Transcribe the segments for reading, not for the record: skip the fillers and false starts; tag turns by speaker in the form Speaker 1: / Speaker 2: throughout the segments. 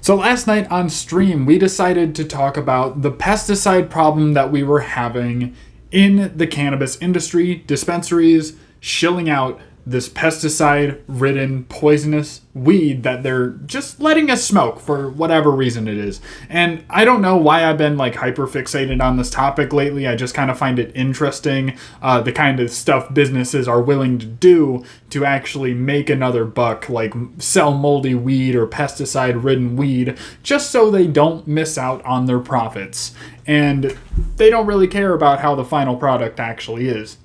Speaker 1: So last night on stream, we decided to talk about the pesticide problem that we were having in the cannabis industry, dispensaries shilling out this pesticide-ridden, poisonous weed that they're just letting us smoke for whatever reason it is. And I don't know why I've been like hyper-fixated on this topic lately. I just kind of find it interesting, the kind of stuff businesses are willing to do to actually make another buck, like sell moldy weed or pesticide-ridden weed, just so they don't miss out on their profits. And they don't really care about how the final product actually is.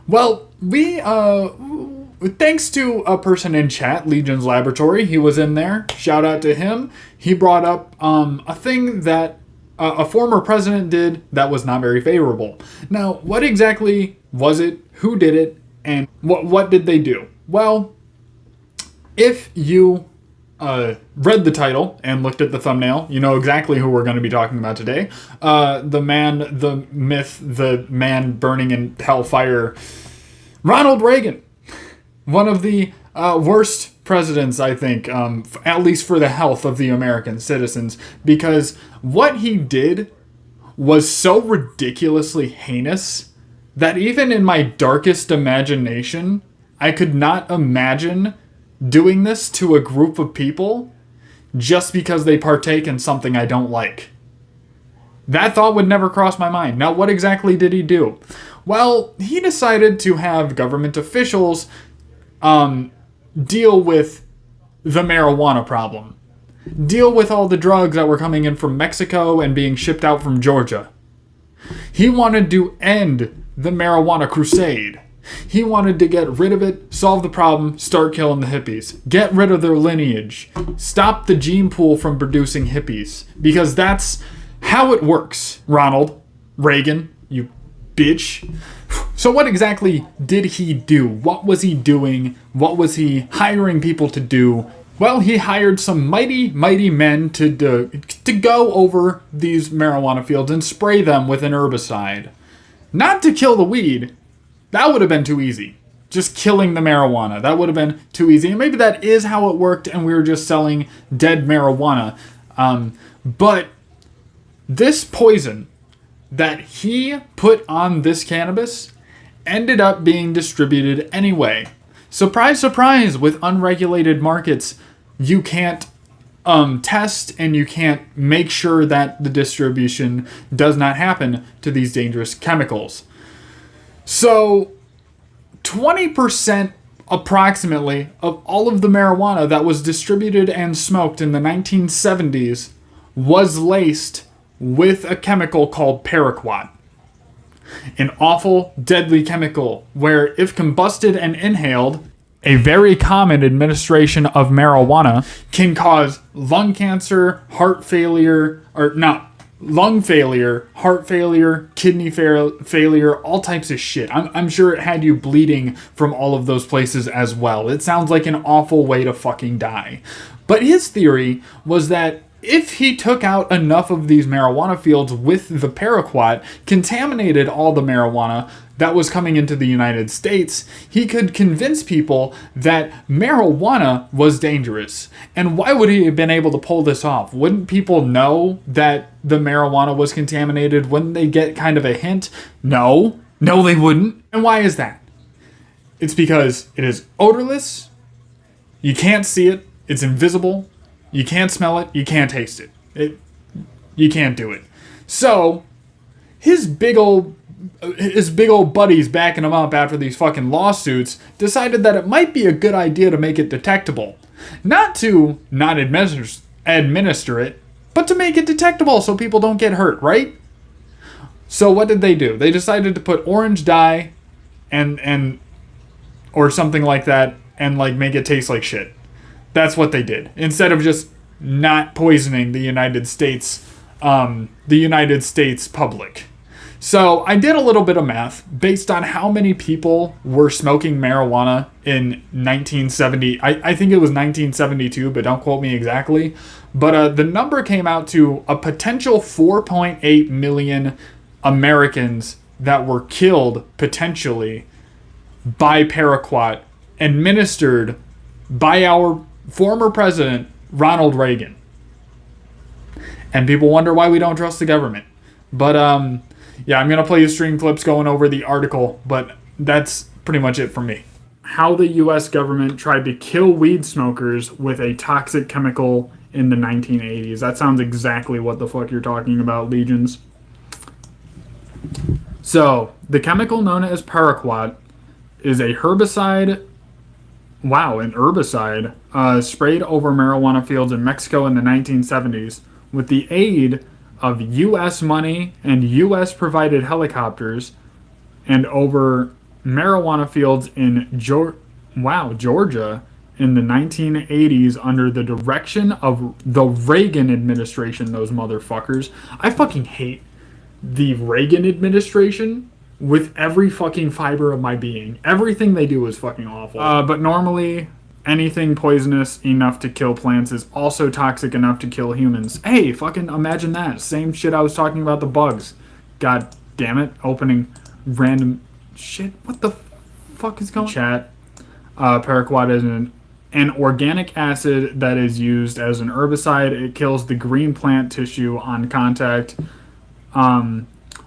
Speaker 1: Well, thanks to a person in chat, Legion's Laboratory, he was in there. Shout out to him. He brought up a thing that a former president did that was not very favorable. Now, what exactly was it? Who did it? And what did they do? Well, if you read the title and looked at the thumbnail, you know exactly who we're going to be talking about today. The man, the myth, the man burning in hellfire, Ronald Reagan. One of the worst presidents, I think, at least for the health of the American citizens, because what he did was so ridiculously heinous that even in my darkest imagination, I could not imagine doing this to a group of people just because they partake in something I don't like. That thought would never cross my mind. Now, what exactly did he do? Well, he decided to have government officials deal with the marijuana problem. Deal with all the drugs that were coming in from Mexico and being shipped out from Georgia. He wanted to end the marijuana crusade. He wanted to get rid of it, solve the problem, start killing the hippies. Get rid of their lineage. Stop the gene pool from producing hippies. Because that's how it works, Ronald Reagan, you bitch. So what exactly did he do? What was he doing? What was he hiring people to do? Well, he hired some mighty men to go over these marijuana fields and spray them with an herbicide. Not to kill the weed. That would have been too easy. Just killing the marijuana. That would have been too easy. And maybe that is how it worked and we were just selling dead marijuana. But this poison that he put on this cannabis ended up being distributed anyway. Surprise, surprise, with unregulated markets, you can't test and you can't make sure that the distribution does not happen to these dangerous chemicals. So 20% approximately of all of the marijuana that was distributed and smoked in the 1970s was laced with a chemical called paraquat. An awful, deadly chemical where if combusted and inhaled, a very common administration of marijuana can cause lung cancer, heart failure, lung failure, heart failure, kidney failure, all types of shit. I'm sure it had you bleeding from all of those places as well. It sounds like an awful way to fucking die. But his theory was that if he took out enough of these marijuana fields with the paraquat, contaminated all the marijuana that was coming into the United States, he could convince people that marijuana was dangerous. And why would he have been able to pull this off? Wouldn't people know that the marijuana was contaminated? Wouldn't they get kind of a hint? No, they wouldn't. And why is that? It's because it is odorless, you can't see it, it's invisible, you can't smell it, you can't taste it. You can't do it. So, his big old buddies backing him up after these fucking lawsuits decided that it might be a good idea to make it detectable. Not to not administer it, but to make it detectable so people don't get hurt, right? So what did they do? They decided to put orange dye and or something like that and like make it taste like shit. That's what they did. Instead of just not poisoning the United States public. So I did a little bit of math based on how many people were smoking marijuana in 1970. I think it was 1972, but don't quote me exactly. But the number came out to a potential 4.8 million Americans that were killed potentially by paraquat administered by our former president, Ronald Reagan. And people wonder why we don't trust the government. But, yeah, I'm going to play you stream clips going over the article, but that's pretty much it for me. How the U.S. government tried to kill weed smokers with a toxic chemical in the 1980s. That sounds exactly what the fuck you're talking about, Legions. So, the chemical known as paraquat is a herbicide, an herbicide, sprayed over marijuana fields in Mexico in the 1970s with the aid of U.S. money and U.S. provided helicopters and over marijuana fields in Georgia in the 1980s under the direction of the Ragen administration, those motherfuckers. I fucking hate the Ragen administration with every fucking fiber of my being. Everything they do is fucking awful. But normally, anything poisonous enough to kill plants is also toxic enough to kill humans. Hey, fucking imagine that. Same shit I was talking about the bugs. God damn it. Opening random shit. What the fuck is going on? Chat. Paraquat is an organic acid that is used as an herbicide. It kills the green plant tissue on contact.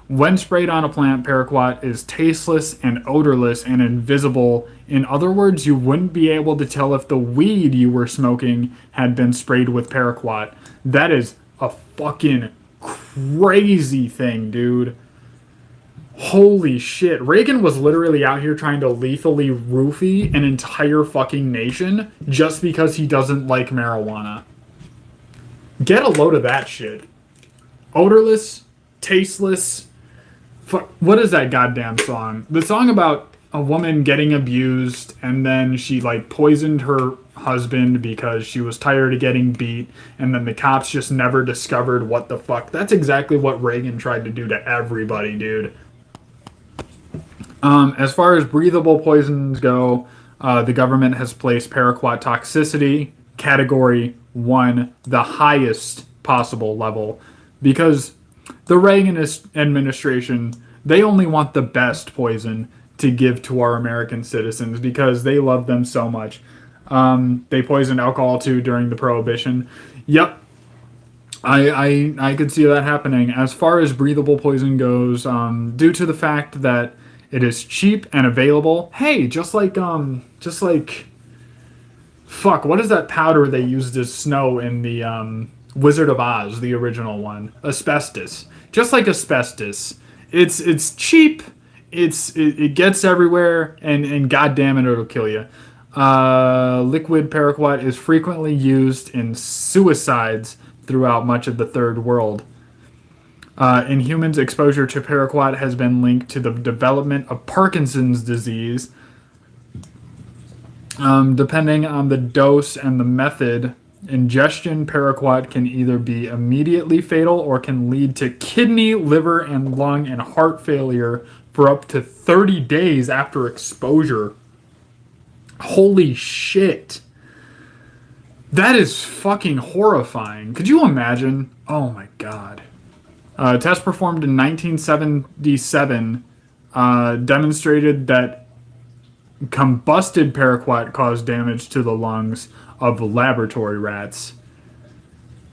Speaker 1: When sprayed on a plant, paraquat is tasteless and odorless and invisible. In other words, you wouldn't be able to tell if the weed you were smoking had been sprayed with paraquat. That is a fucking crazy thing, dude. Holy shit. Reagan was literally out here trying to lethally roofie an entire fucking nation just because he doesn't like marijuana. Get a load of that shit. Odorless, tasteless. What is that goddamn song? The song about a woman getting abused and then she like poisoned her husband because she was tired of getting beat and then the cops just never discovered what the fuck. That's exactly what Reagan tried to do to everybody, dude. As far as breathable poisons go, the government has placed paraquat toxicity category 1, the highest possible level, because the Reagan administration, they only want the best poison to give to our American citizens because they love them so much. They poisoned alcohol too during the Prohibition. Yep. I could see that happening. As far as breathable poison goes, due to the fact that it is cheap and available. Hey, just like fuck, what is that powder they used as snow in the Wizard of Oz, the original one? Asbestos. Just like asbestos. It's cheap, it gets everywhere, and goddamn it, it'll kill you. Liquid paraquat is frequently used in suicides throughout much of the third world. In humans, exposure to paraquat has been linked to the development of Parkinson's disease. Depending on the dose and the method, ingestion paraquat can either be immediately fatal or can lead to kidney, liver, and lung and heart failure for up to 30 days after exposure. Holy shit. That is fucking horrifying. Could you imagine? Oh my god. A test performed in 1977 demonstrated that combusted paraquat caused damage to the lungs of laboratory rats.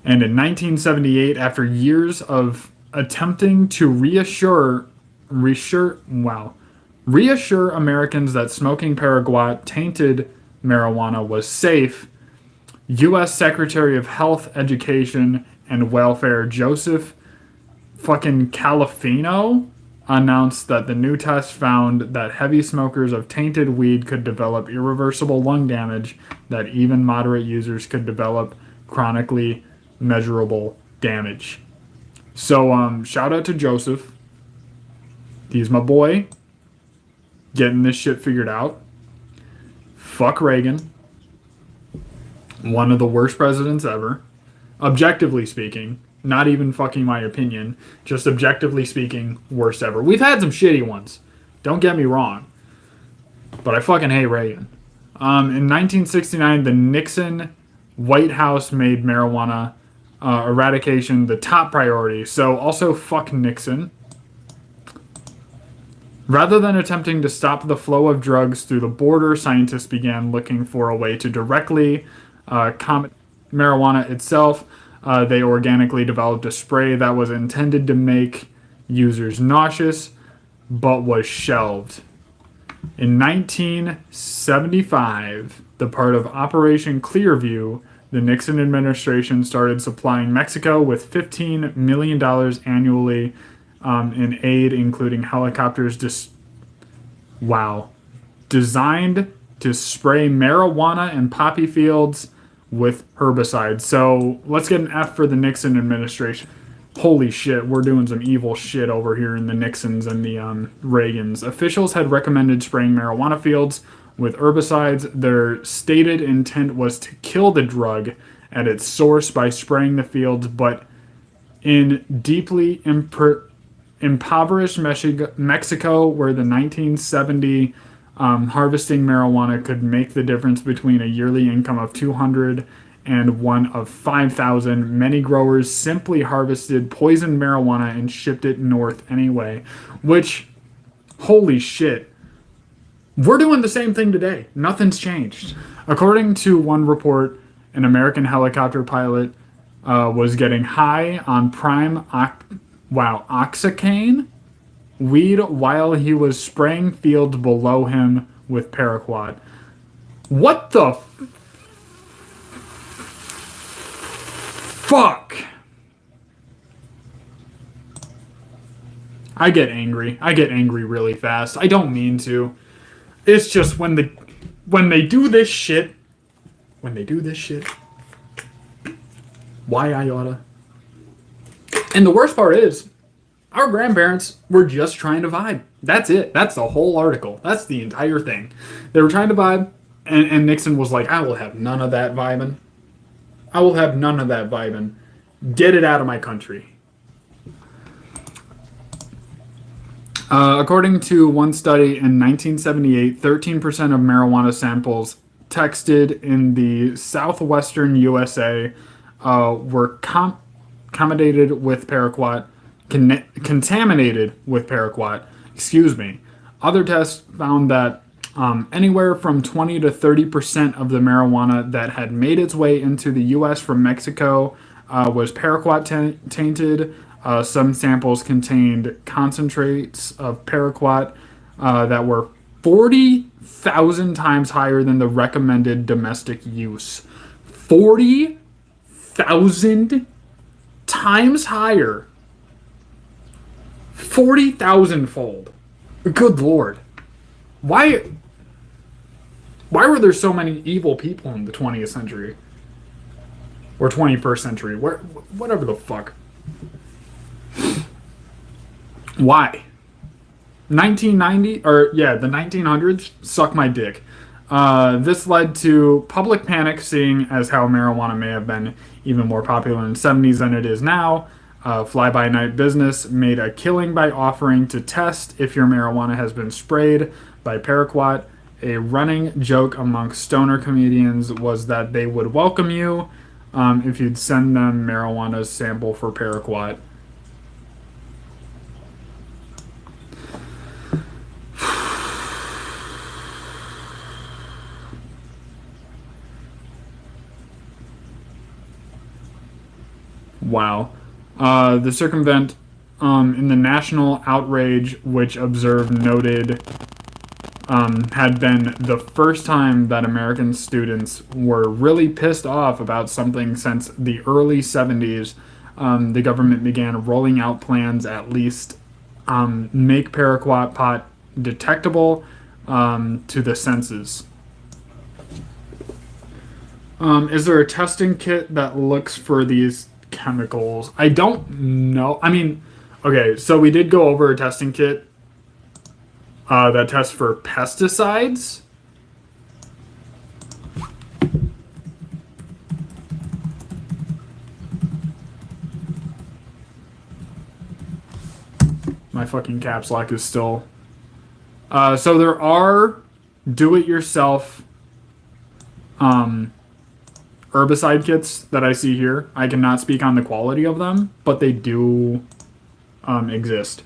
Speaker 1: And in 1978, after years of attempting to reassure Americans that smoking paraquat tainted marijuana was safe, U.S. Secretary of Health, Education, and Welfare Joseph fucking Califano announced that the new test found that heavy smokers of tainted weed could develop irreversible lung damage, that even moderate users could develop chronically measurable damage. So, shout out to Joseph. He's my boy. Getting this shit figured out. Fuck Reagan. One of the worst presidents ever. Objectively speaking. Not even fucking my opinion. Just objectively speaking, worst ever. We've had some shitty ones. Don't get me wrong. But I fucking hate Reagan. In 1969, the Nixon White House made marijuana eradication the top priority. So also fuck Nixon. Rather than attempting to stop the flow of drugs through the border, scientists began looking for a way to directly combat marijuana itself. They organically developed a spray that was intended to make users nauseous, but was shelved. In 1975, the part of Operation Clearview, the Nixon administration started supplying Mexico with $15 million annually in aid, including helicopters designed to spray marijuana and poppy fields with herbicides. So let's get an F for the Nixon administration. Holy shit, we're doing some evil shit over here in the Nixons and the Reagans. Officials had recommended spraying marijuana fields with herbicides. Their stated intent was to kill the drug at its source by spraying the fields, but in deeply impoverished Mexico, where the 1970 harvesting marijuana could make the difference between a yearly income of 200 and one of 5,000. Many growers simply harvested poisoned marijuana and shipped it north anyway. Which, holy shit, we're doing the same thing today. Nothing's changed. According to one report, an American helicopter pilot was getting high on prime oxycane weed while he was spraying fields below him with paraquat. What the fuck? I get angry. I get angry really fast. I don't mean to. It's just when they do this shit, why I oughta. And the worst part is, our grandparents were just trying to vibe. That's it. That's the whole article. That's the entire thing. They were trying to vibe, and Nixon was like, I will have none of that vibing. I will have none of that vibing. Get it out of my country. According to one study in 1978, 13% of marijuana samples tested in the southwestern USA were contaminated with paraquat. Excuse me. Other tests found that anywhere from 20 to 30% of the marijuana that had made its way into the U.S. from Mexico was paraquat tainted. Some samples contained concentrates of paraquat that were 40,000 times higher than the recommended domestic use. 40,000 times higher. 40,000 fold. Good Lord. Why were there so many evil people in the 20th century? Or 21st century? Whatever the fuck. Why? 1990, the 1900s, suck my dick. This led to public panic, seeing as how marijuana may have been even more popular in the 70s than it is now. Fly-by-night business made a killing by offering to test if your marijuana has been sprayed by paraquat. A running joke amongst stoner comedians was that they would welcome you if you'd send them marijuana sample for paraquat. Wow. The circumvent in the national outrage, which observed noted had been the first time that American students were really pissed off about something since the early 70s. The government began rolling out plans at least make paraquat pot detectable to the senses. Is there a testing kit that looks for these chemicals? I don't know. I mean, okay, so we did go over a testing kit that tests for pesticides. My fucking caps lock is still... so there are do-it-yourself herbicide kits that I see here. I cannot speak on the quality of them, but they do exist.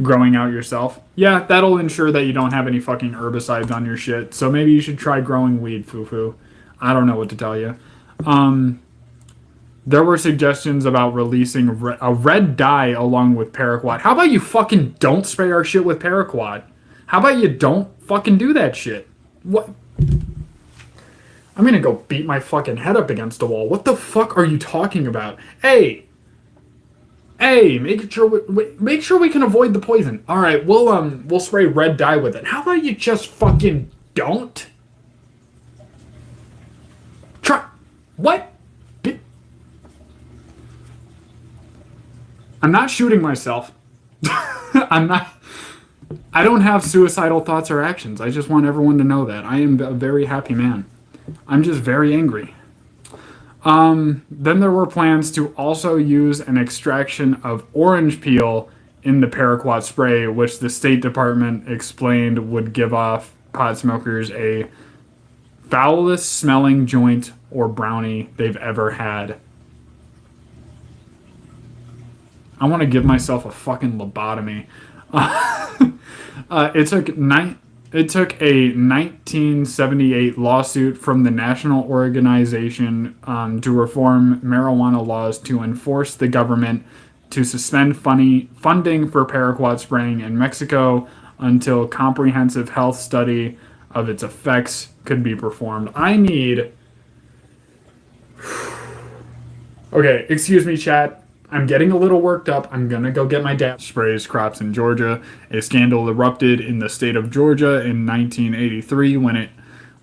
Speaker 1: Growing out yourself. Yeah, that'll ensure that you don't have any fucking herbicides on your shit. So maybe you should try growing weed, foo-foo. I don't know what to tell you. There were suggestions about releasing a red dye along with paraquat. How about you fucking don't spray our shit with paraquat? How about you don't fucking do that shit? What? I'm gonna go beat my fucking head up against a wall. What the fuck are you talking about? Hey, make sure we can avoid the poison. All right, we'll spray red dye with it. How about you just fucking don't? Try what? I'm not shooting myself. I'm not. I don't have suicidal thoughts or actions. I just want everyone to know that. I am a very happy man. I'm just very angry. Then there were plans to also use an extraction of orange peel in the paraquat spray, which the State Department explained would give off pot smokers a foulest smelling joint or brownie they've ever had. I want to give myself a fucking lobotomy. It took a 1978 lawsuit from the National Organization to reform marijuana laws to enforce the government to suspend funding for paraquat spraying in Mexico until comprehensive health study of its effects could be performed. Okay, excuse me, chat. I'm getting a little worked up. I'm gonna go get my dad. Sprays crops in Georgia. A scandal erupted in the state of Georgia in 1983 when it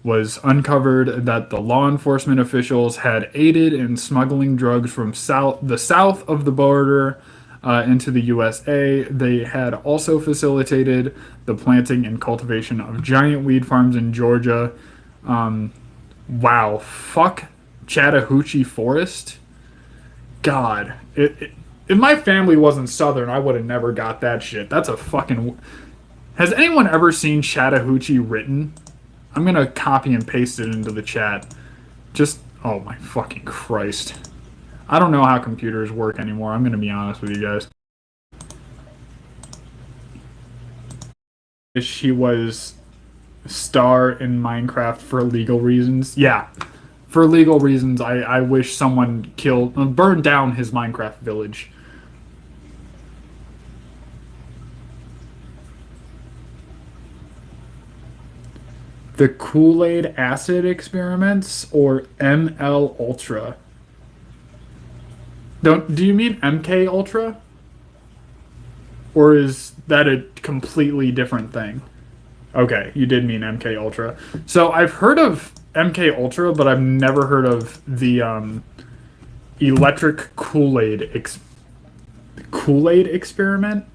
Speaker 1: was uncovered that the law enforcement officials had aided in smuggling drugs from the south of the border into the USA. They had also facilitated the planting and cultivation of giant weed farms in Georgia. Wow, fuck Chattahoochee Forest. God, if my family wasn't Southern, I would have never got that shit. That's a fucking... Has anyone ever seen Chattahoochee written? I'm gonna copy and paste it into the chat. Just, oh my fucking Christ. I don't know how computers work anymore. I'm gonna be honest with you guys. She was star in Minecraft for legal reasons. Yeah. For legal reasons, I wish someone burned down his Minecraft village. The Kool-Aid acid experiments, or ML Ultra? Do you mean MK Ultra? Or is that a completely different thing? Okay, you did mean MK Ultra. So I've heard of MK Ultra, but I've never heard of the electric Kool-Aid experiment.